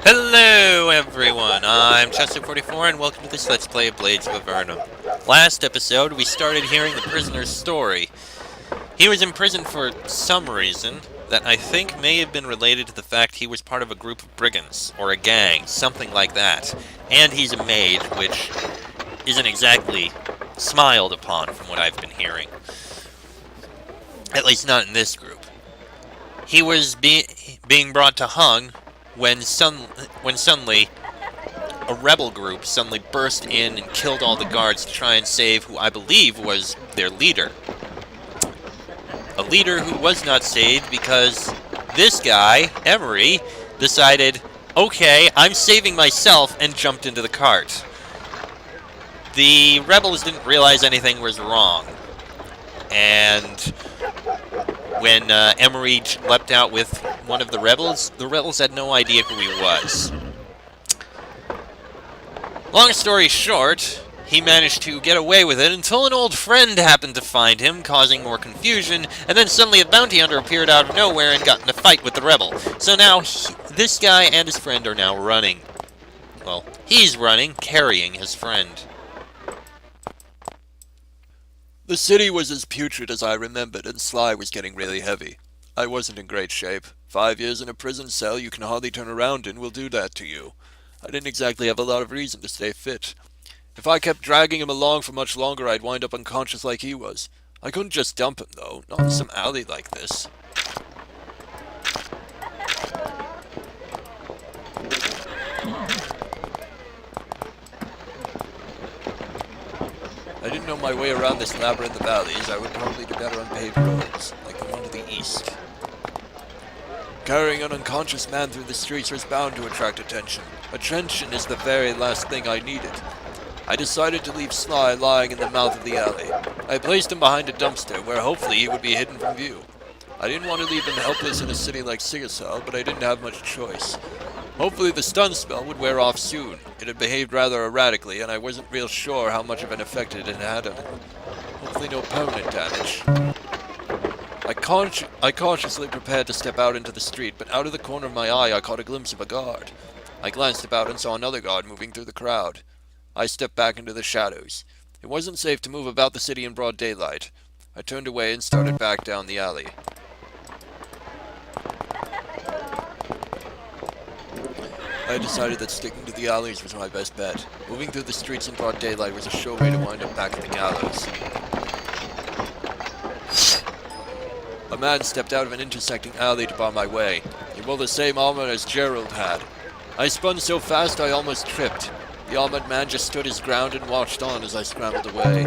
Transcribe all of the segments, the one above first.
Hello everyone, I'm Chester44 and welcome to this Let's Play of Blades of Avernum. Last episode, we started hearing the prisoner's story. He was imprisoned for some reason that I think may have been related to the fact he was part of a group of brigands, or a gang, something like that. And he's a mage, which isn't exactly smiled upon from what I've been hearing. At least not in this group. He was being brought to hung when suddenly a rebel group suddenly burst in and killed all the guards to try and save who I believe was their leader. A leader who was not saved because this guy, Emery, decided, okay, I'm saving myself, and jumped into the cart. The rebels didn't realize anything was wrong, and when Emery leapt out with one of the rebels had no idea who he was. Long story short, he managed to get away with it until an old friend happened to find him, causing more confusion, and then suddenly a bounty hunter appeared out of nowhere and got in a fight with the rebel. So now, this guy and his friend are now running. Well, he's running, carrying his friend. The city was as putrid as I remembered, and Sly was getting really heavy. I wasn't in great shape. 5 years in a prison cell you can hardly turn around in will do that to you. I didn't exactly have a lot of reason to stay fit. If I kept dragging him along for much longer, I'd wind up unconscious like he was. I couldn't just dump him, though, not in some alley like this. I didn't know my way around this labyrinth of alleys. I would probably do better on paved roads, like the one to the east. Carrying an unconscious man through the streets was bound to attract attention. Attention is the very last thing I needed. I decided to leave Sly lying in the mouth of the alley. I placed him behind a dumpster, where hopefully he would be hidden from view. I didn't want to leave him helpless in a city like Sigasal, but I didn't have much choice. Hopefully the stun spell would wear off soon. It had behaved rather erratically, and I wasn't real sure how much of an effect it had had on him. Hopefully no permanent damage. I cautiously prepared to step out into the street, but out of the corner of my eye I caught a glimpse of a guard. I glanced about and saw another guard moving through the crowd. I stepped back into the shadows. It wasn't safe to move about the city in broad daylight. I turned away and started back down the alley. I decided that sticking to the alleys was my best bet. Moving through the streets in broad daylight was a sure way to wind up back at the gallows. A man stepped out of an intersecting alley to bar my way. He wore the same armor as Gerald had. I spun so fast I almost tripped. The armored man just stood his ground and watched on as I scrambled away.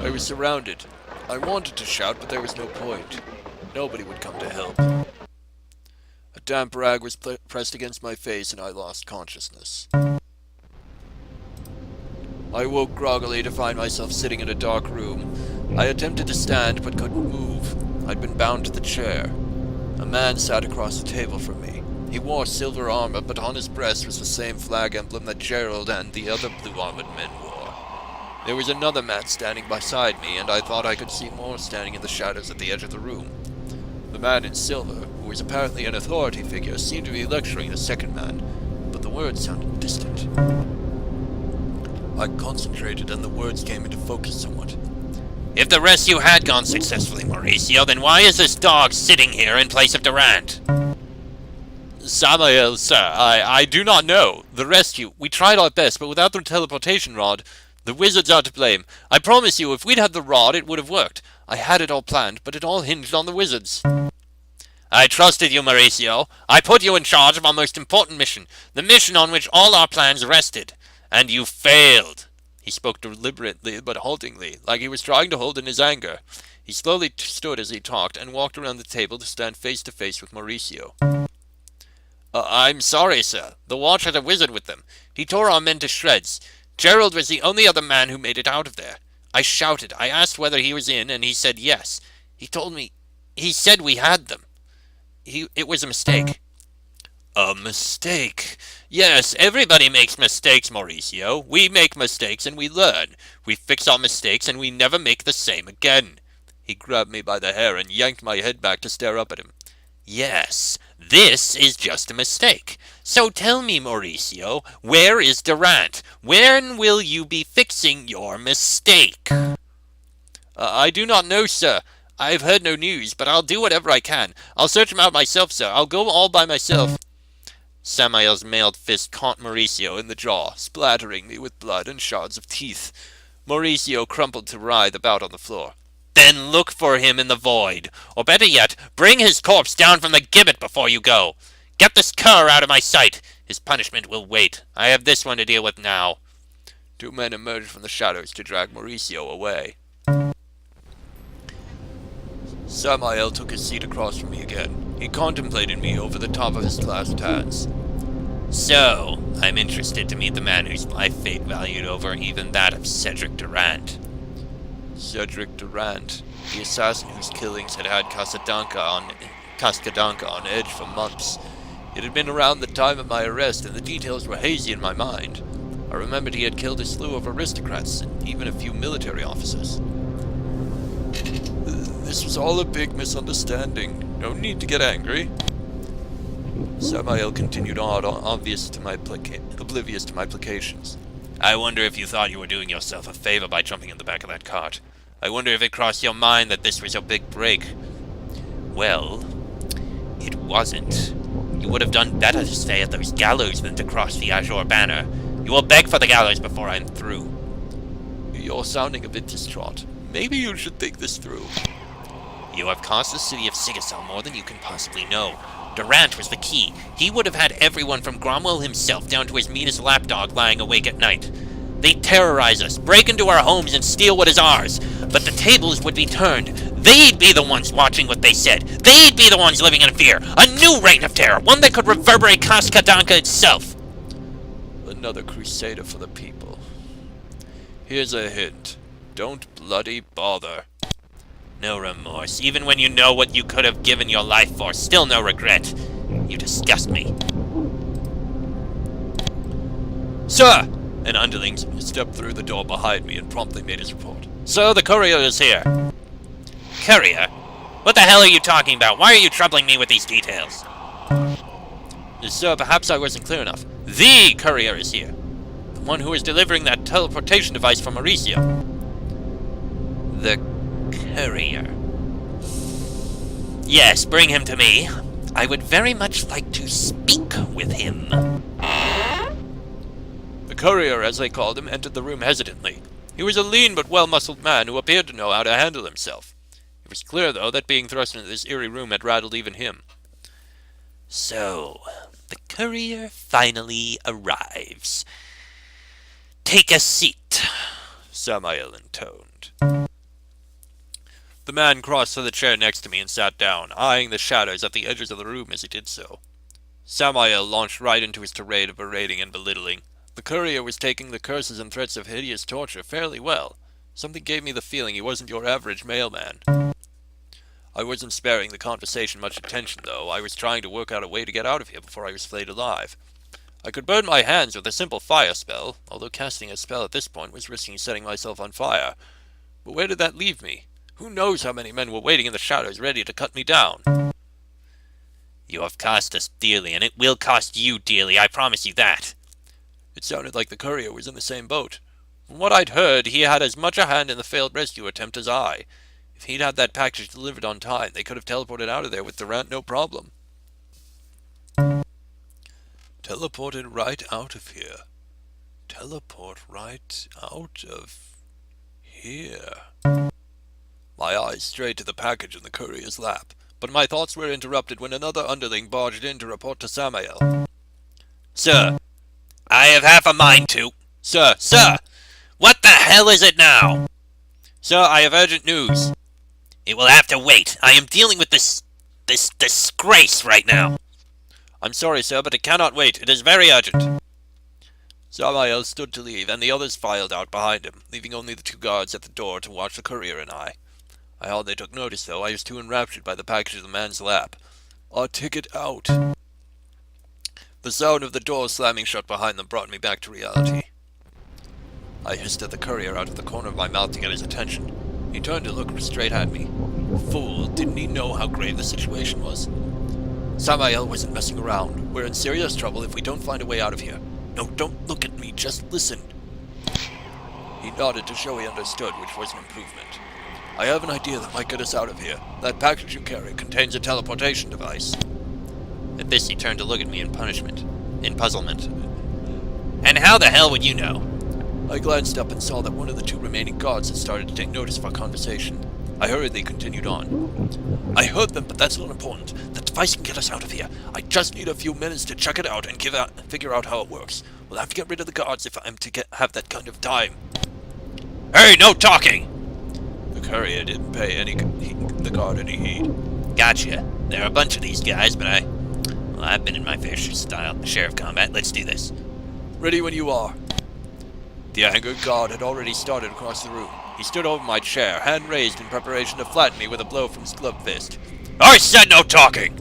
I was surrounded. I wanted to shout, but there was no point. Nobody would come to help. A damp rag was pressed against my face and I lost consciousness. I woke groggily to find myself sitting in a dark room. I attempted to stand but couldn't move. I'd been bound to the chair. A man sat across the table from me. He wore silver armor, but on his breast was the same flag emblem that Gerald and the other blue-armored men wore. There was another man standing beside me, and I thought I could see more standing in the shadows at the edge of the room. The man in silver, who was apparently an authority figure, seemed to be lecturing the second man, but the words sounded distant. I concentrated and the words came into focus somewhat. If the rescue had gone successfully, Mauricio, then why is this dog sitting here in place of Durant? Samael, sir, I do not know. The rescue, we tried our best, but without the teleportation rod, the wizards are to blame. I promise you, if we'd had the rod, it would have worked. I had it all planned, but it all hinged on the wizards. I trusted you, Mauricio. I put you in charge of our most important mission, the mission on which all our plans rested. And you failed. He spoke deliberately but haltingly, like he was trying to hold in his anger. He slowly stood as he talked and walked around the table to stand face to face with Mauricio. I'm sorry, sir. The Watch had a wizard with them. He tore our men to shreds. Gerald was the only other man who made it out of there. I shouted. I asked whether he was in, and he said yes. He said we had them. It was a mistake. A mistake? Yes, everybody makes mistakes, Mauricio. We make mistakes and we learn. We fix our mistakes and we never make the same again. He grabbed me by the hair and yanked my head back to stare up at him. Yes, this is just a mistake. So tell me, Mauricio, where is Durant? When will you be fixing your mistake? I do not know, sir. I have heard no news, but I'll do whatever I can. I'll search him out myself, sir. I'll go all by myself. Samael's mailed fist caught Mauricio in the jaw, splattering me with blood and shards of teeth. Mauricio crumpled to writhe about on the floor. Then look for him in the void. Or better yet, bring his corpse down from the gibbet before you go. Get this cur out of my sight. His punishment will wait. I have this one to deal with now. 2 men emerged from the shadows to drag Mauricio away. Samael took his seat across from me again. He contemplated me over the top of his clasped hands. So, I'm interested to meet the man whose life fate valued over even that of Cedric Durant. Cedric Durant, the assassin whose killings had had Casablanca on edge for months. It had been around the time of my arrest, and the details were hazy in my mind. I remembered he had killed a slew of aristocrats and even a few military officers. This was all a big misunderstanding. No need to get angry. Samael continued on, oblivious to my placations. I wonder if you thought you were doing yourself a favor by jumping in the back of that cart. I wonder if it crossed your mind that this was your big break. Well, it wasn't. You would have done better to stay at those gallows than to cross the Azure banner. You will beg for the gallows before I'm through. You're sounding a bit distraught. Maybe you should think this through. You have cost the city of Sigasel more than you can possibly know. Durant was the key. He would have had everyone from Cromwell himself down to his meanest lapdog lying awake at night. They terrorize us, break into our homes, and steal what is ours. But the tables would be turned. They'd be the ones watching what they said. They'd be the ones living in fear. A new reign of terror, one that could reverberate Casablanca itself. Another crusader for the people. Here's a hint. Don't bloody bother. No remorse, even when you know what you could have given your life for. Still no regret. You disgust me. Sir! An underling stepped through the door behind me and promptly made his report. Sir, the courier is here. Courier? What the hell are you talking about? Why are you troubling me with these details? Sir, perhaps I wasn't clear enough. The courier is here. The one who is delivering that teleportation device for Mauricio. The courier. Yes, bring him to me. I would very much like to speak with him. The courier, as they called him, entered the room hesitantly. He was a lean but well-muscled man who appeared to know how to handle himself. It was clear, though, that being thrust into this eerie room had rattled even him. So, the courier finally arrives. Take a seat, Samael intoned. The man crossed to the chair next to me and sat down, eyeing the shadows at the edges of the room as he did so. Samael launched right into his tirade of berating and belittling. The courier was taking the curses and threats of hideous torture fairly well. Something gave me the feeling he wasn't your average mailman. I wasn't sparing the conversation much attention, though. I was trying to work out a way to get out of here before I was flayed alive. I could burn my hands with a simple fire spell, although casting a spell at this point was risking setting myself on fire. But where did that leave me? Who knows how many men were waiting in the shadows ready to cut me down? You have cost us dearly, and it will cost you dearly, I promise you that. It sounded like the courier was in the same boat. From what I'd heard, he had as much a hand in the failed rescue attempt as I. If he'd had that package delivered on time, they could have teleported out of there with Durant no problem. Teleported right out of here. Teleport right out of here. My eyes strayed to the package in the courier's lap, but my thoughts were interrupted when another underling barged in to report to Samael. Sir, I have half a mind to... Sir! What the hell is it now? Sir, I have urgent news. It will have to wait. I am dealing with this disgrace right now. I'm sorry, sir, but it cannot wait. It is very urgent. Samael stood to leave, and the others filed out behind him, leaving only the 2 guards at the door to watch the courier and I. I hardly took notice, though. I was too enraptured by the package in the man's lap. Our ticket out. The sound of the door slamming shut behind them brought me back to reality. I hissed at the courier out of the corner of my mouth to get his attention. He turned to look straight at me. Fool, didn't he know how grave the situation was? Samael wasn't messing around. We're in serious trouble if we don't find a way out of here. No, don't look at me, just listen. He nodded to show he understood, which was an improvement. I have an idea that might get us out of here. That package you carry contains a teleportation device. At this, he turned to look at me in puzzlement. And how the hell would you know? I glanced up and saw that one of the two remaining guards had started to take notice of our conversation. I hurriedly continued on. I heard them, but that's not important. The device can get us out of here. I just need a few minutes to check it out and figure out how it works. We'll have to get rid of the guards if I'm to have that kind of time. Hey, no talking! The courier didn't pay the guard any heed. Gotcha. There are a bunch of these guys, but I've been in my fair share of combat. Let's do this. Ready when you are. The angered guard had already started across the room. He stood over my chair, hand raised in preparation to flatten me with a blow from his gloved fist. I said no talking!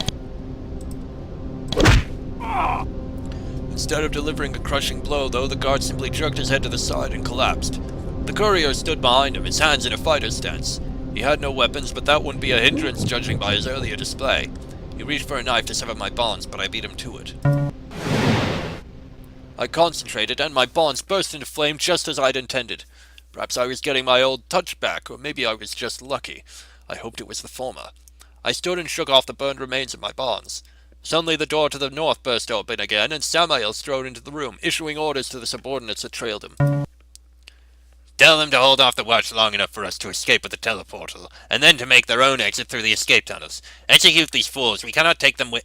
Instead of delivering a crushing blow, though, the guard simply jerked his head to the side and collapsed. The courier stood behind him, his hands in a fighter's stance. He had no weapons, but that wouldn't be a hindrance judging by his earlier display. He reached for a knife to sever my bonds, but I beat him to it. I concentrated, and my bonds burst into flame just as I'd intended. Perhaps I was getting my old touch back, or maybe I was just lucky. I hoped it was the former. I stood and shook off the burned remains of my bonds. Suddenly the door to the north burst open again, and Samael strode into the room, issuing orders to the subordinates that trailed him. Tell them to hold off the watch long enough for us to escape with the teleportal, and then to make their own exit through the escape tunnels. Execute these fools. We cannot take them with...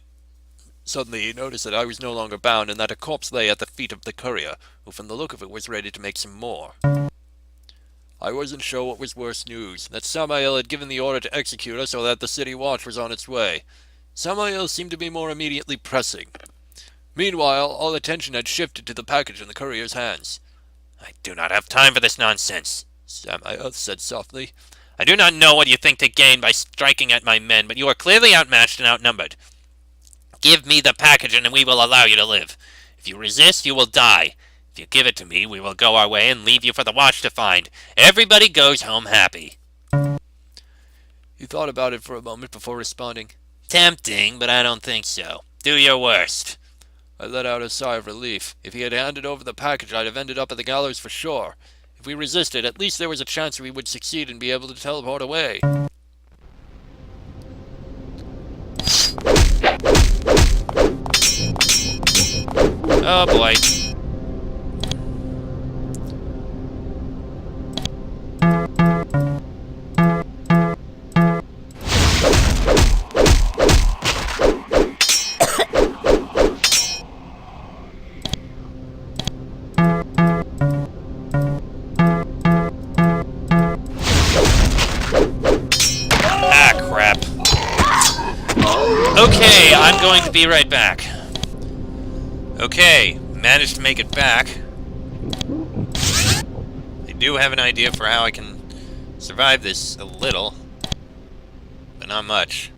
Suddenly he noticed that I was no longer bound, and that a corpse lay at the feet of the courier, who from the look of it was ready to make some more. I wasn't sure what was worse news, that Samael had given the order to execute us, or that the city watch was on its way. Samael seemed to be more immediately pressing. Meanwhile, all attention had shifted to the package in the courier's hands. I do not have time for this nonsense, Samael said softly. I do not know what you think to gain by striking at my men, but you are clearly outmatched and outnumbered. Give me the package and we will allow you to live. If you resist, you will die. If you give it to me, we will go our way and leave you for the watch to find. Everybody goes home happy. He thought about it for a moment before responding. Tempting, but I don't think so. Do your worst. I let out a sigh of relief. If he had handed over the package, I'd have ended up at the gallows for sure. If we resisted, at least there was a chance we would succeed and be able to teleport away. Oh boy. Okay, I'm going to be right back. Okay, managed to make it back. I do have an idea for how I can survive this a little, but not much.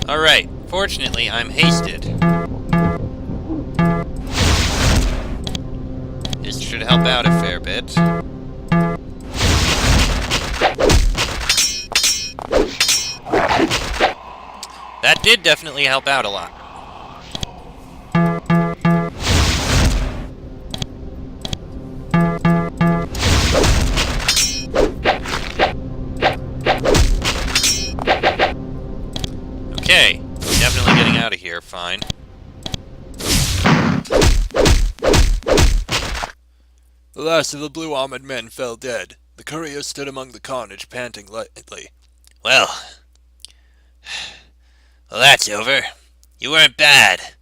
Alright, fortunately I'm hasted. This should help out a fair bit. That did definitely help out a lot. Okay, definitely getting out of here, fine. The last of the blue-armored men fell dead. The courier stood among the carnage, panting lightly. Well, that's over. You weren't bad.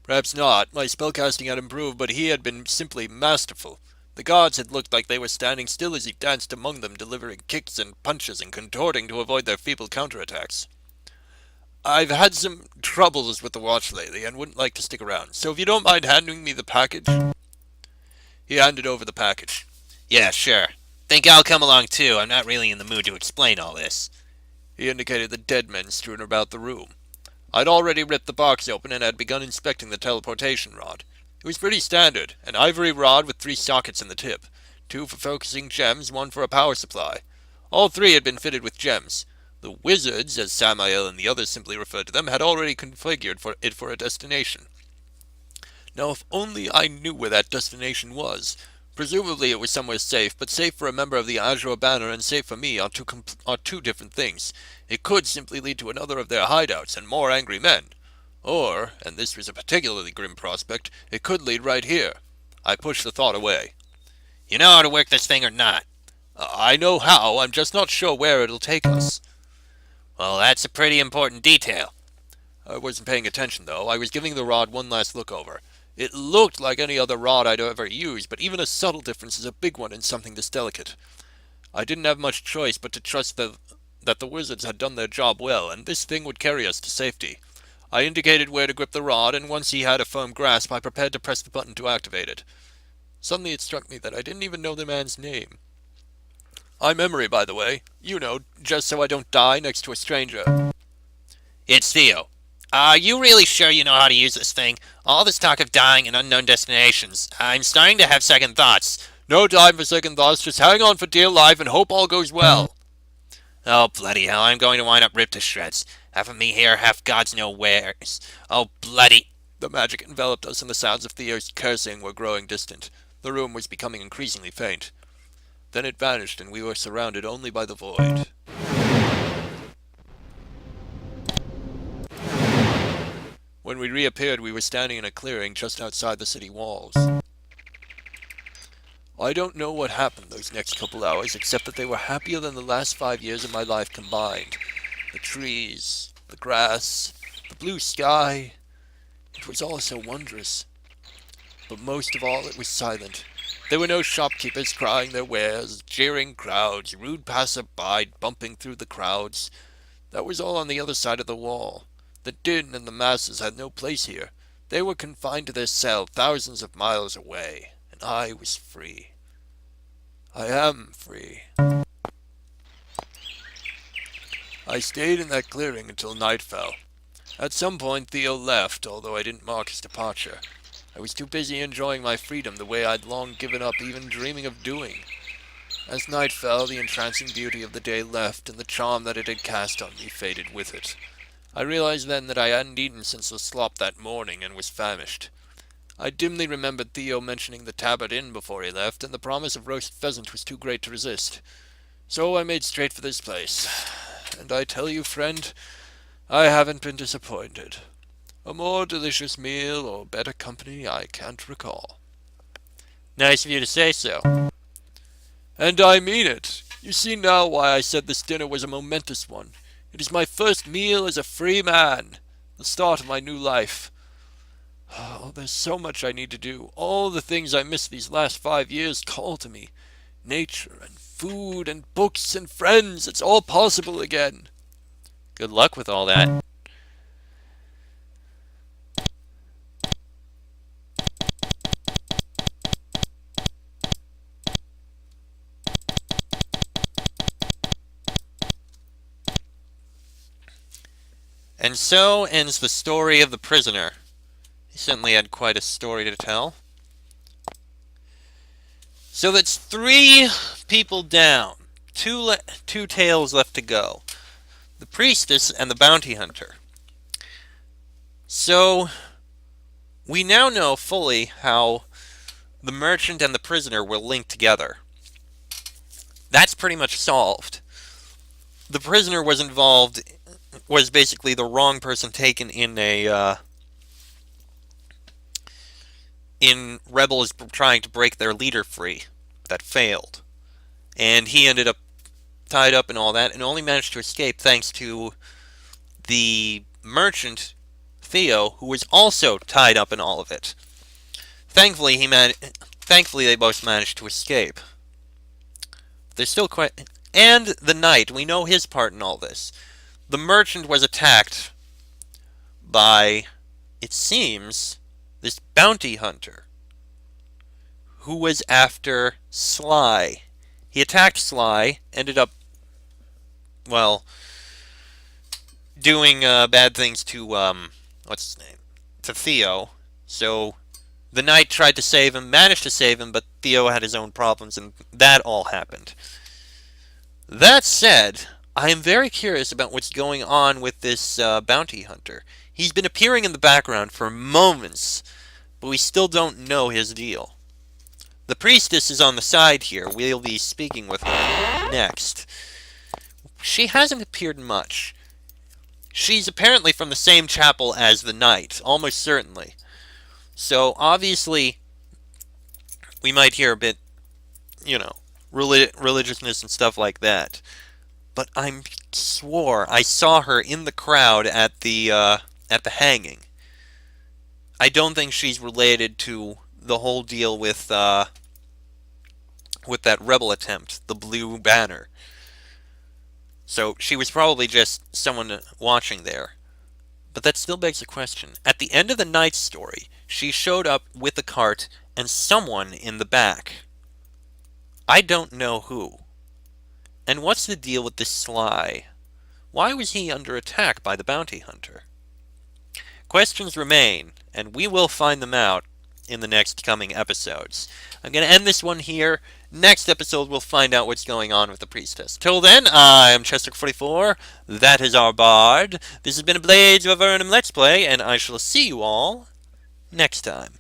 Perhaps not. My spellcasting had improved, but he had been simply masterful. The guards had looked like they were standing still as he danced among them, delivering kicks and punches and contorting to avoid their feeble counterattacks. I've had some troubles with the watch lately, and wouldn't like to stick around, so if you don't mind handing me the package... He handed over the package. Yeah, sure. Think I'll come along too. I'm not really in the mood to explain all this. He indicated the dead men strewn about the room. I'd already ripped the box open and had begun inspecting the teleportation rod. It was pretty standard, an ivory rod with 3 sockets in the tip, 2 for focusing gems, 1 for a power supply. All 3 had been fitted with gems. The wizards, as Samael and the others simply referred to them, had already configured it for a destination. Now, if only I knew where that destination was. Presumably it was somewhere safe, but safe for a member of the Azure Banner and safe for me are two different things. It could simply lead to another of their hideouts and more angry men. Or, and this was a particularly grim prospect, it could lead right here. I pushed the thought away. You know how to work this thing or not? I know how, I'm just not sure where it'll take us. Well, that's a pretty important detail. I wasn't paying attention, though. I was giving the rod one last look over. It looked like any other rod I'd ever used, but even a subtle difference is a big one in something this delicate. I didn't have much choice but to trust that the wizards had done their job well, and this thing would carry us to safety. I indicated where to grip the rod, and once he had a firm grasp, I prepared to press the button to activate it. Suddenly it struck me that I didn't even know the man's name. Eye memory, by the way. You know, just so I don't die next to a stranger. It's Theo. Are you really sure you know how to use this thing? All this talk of dying and unknown destinations. I'm starting to have second thoughts. No time for second thoughts, just hang on for dear life and hope all goes well. Oh, bloody hell, I'm going to wind up ripped to shreds. Half of me here, half God's know where's. Oh, bloody... The magic enveloped us, and the sounds of Theo's cursing were growing distant. The room was becoming increasingly faint. Then it vanished, and we were surrounded only by the void. When we reappeared, we were standing in a clearing just outside the city walls. I don't know what happened those next couple hours, except that they were happier than the last 5 years of my life combined. The trees, the grass, the blue sky. It was all so wondrous. But most of all, it was silent. There were no shopkeepers crying their wares, jeering crowds, rude passer-by bumping through the crowds. That was all on the other side of the wall. The din and the masses had no place here. They were confined to their cell thousands of miles away, and I was free. I am free. I stayed in that clearing until night fell. At some point Theo left, although I didn't mark his departure. I was too busy enjoying my freedom the way I'd long given up even dreaming of doing. As night fell, the entrancing beauty of the day left, and the charm that it had cast on me faded with it. I realized then that I hadn't eaten since the slop that morning, and was famished. I dimly remembered Theo mentioning the Tabard Inn before he left, and the promise of roast pheasant was too great to resist. So I made straight for this place. And I tell you, friend, I haven't been disappointed. A more delicious meal or better company I can't recall. Nice of you to say so. And I mean it. You see now why I said this dinner was a momentous one. It is my first meal as a free man, the start of my new life. Oh, there's so much I need to do. All the things I missed these last 5 years call to me. Nature and food and books and friends. It's all possible again. Good luck with all that. And so ends the story of the prisoner. He certainly had quite a story to tell. So that's 3 people down. Two tales left to go. The priestess and the bounty hunter. So we now know fully how the merchant and the prisoner were linked together. That's pretty much solved. The prisoner was basically the wrong person taken in in rebels trying to break their leader free. That failed. And he ended up tied up and all that, and only managed to escape thanks to the merchant, Theo, who was also tied up in all of it. Thankfully, they both managed to escape. There's still quite... And the knight, we know his part in all this. The merchant was attacked by, it seems, this bounty hunter, who was after Sly. He attacked Sly, ended up, well, doing bad things to, what's his name? To Theo. So The knight tried to save him, managed to save him, but Theo had his own problems, and that all happened. That said, I am very curious about what's going on with this bounty hunter. He's been appearing in the background for moments, but we still don't know his deal. The priestess is on the side here. We'll be speaking with her next. She hasn't appeared much. She's apparently from the same chapel as the knight, almost certainly. So, obviously, we might hear a bit, religiousness and stuff like that. But I swore I saw her in the crowd at the hanging. I don't think she's related to the whole deal with that rebel attempt, the Blue Banner. So she was probably just someone watching there. But that still begs a question. At the end of the night's story, she showed up with a cart and someone in the back. I don't know who. And what's the deal with this Sly? Why was he under attack by the bounty hunter? Questions remain, and we will find them out in the next coming episodes. I'm going to end this one here. Next episode, we'll find out what's going on with the priestess. Till then, I'm Chester44. That is our bard. This has been a Blades of Avernum Let's Play, and I shall see you all next time.